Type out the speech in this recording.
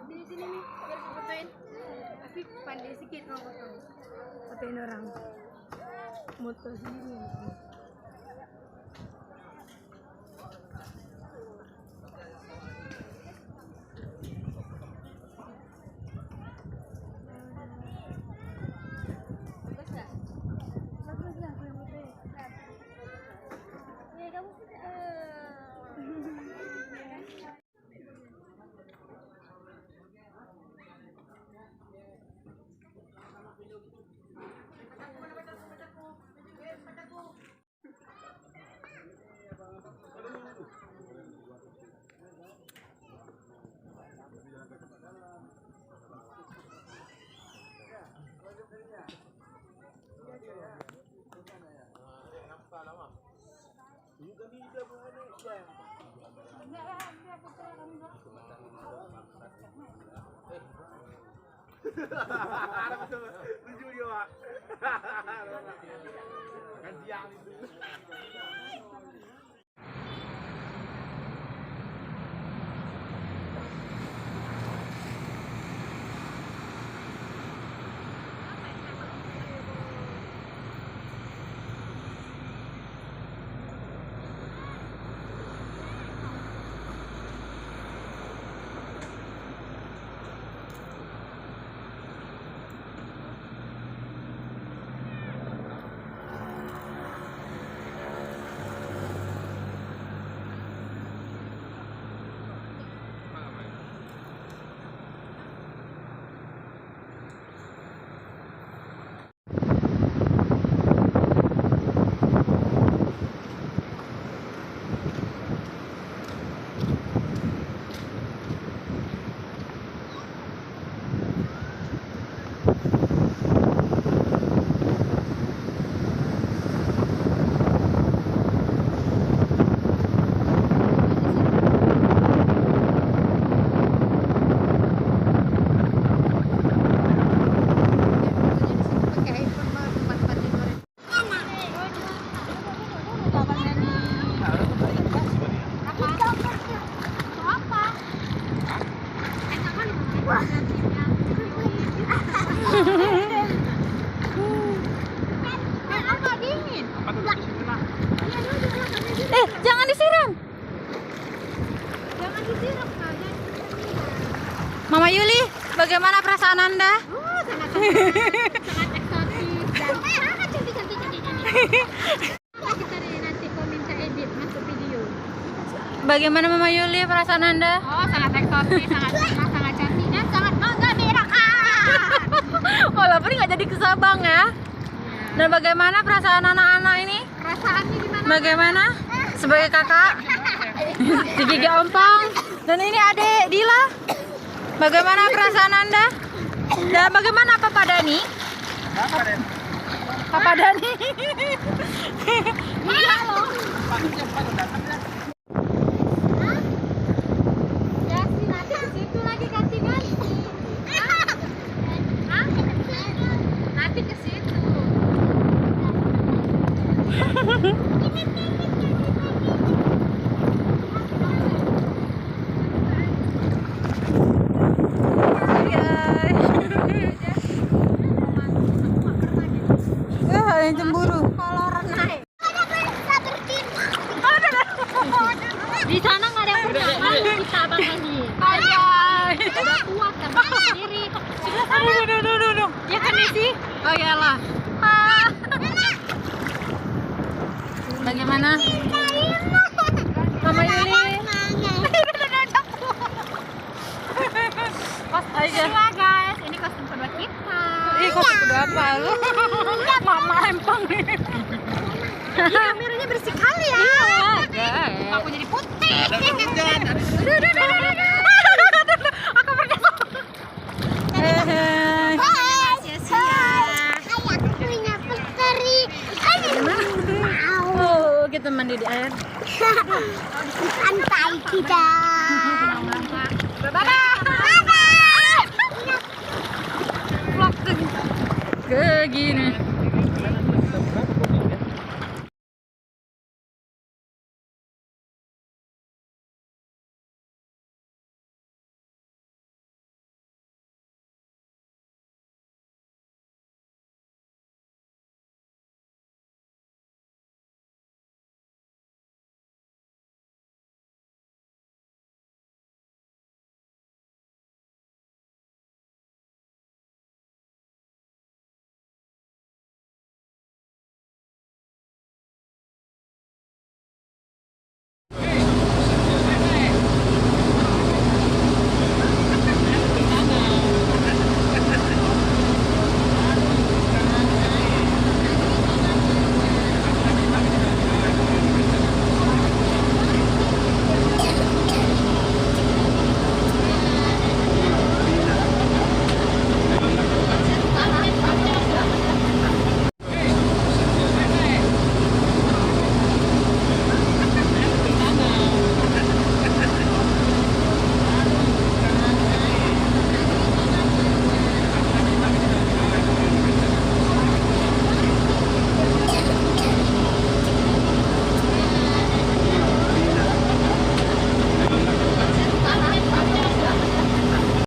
Di sini nih, biar aku fotoin. Tapi pandai sedikit mau foto. Fotoin orang. Moto sendiri. Lucu ya, Pak. Kan siang itu. Jangan disiram. Mama Yuli, bagaimana perasaan Anda? Oh, sangat eksotis dan cantik. Kita nanti kau minta edit masuk video. Bagaimana Mama Yuli perasaan Anda? Oh, sangat eksotis, sangat cantik dan sangat menggembirakan. Walaupun nggak jadi ke Sabang ya. Dan bagaimana perasaan anak-anak ini? Perasaannya gimana? Bagaimana? Sebagai kakak di Gigi Ompong. Dan ini adik Dila. Bagaimana perasaan Anda? Dan bagaimana Papa Dani? Papa Dani. Iya loh. Ya sih, nanti ke situ lagi ganti-ganti. Nanti ke situ. kita Bang Andi. Ayah. Udah kuat kan sendiri. Aduh. Ya kan sih? Oh iyalah. Bagaimana? Mama Yuli. Pas aja. Iya guys, ini kostum kedua kita. Ih, kok udah apa lu? Mama empang nih. Kameranya bersih kali ya. Aku jadi putih. Aku pergi. Oh, kita mandi di air. Pantai kita.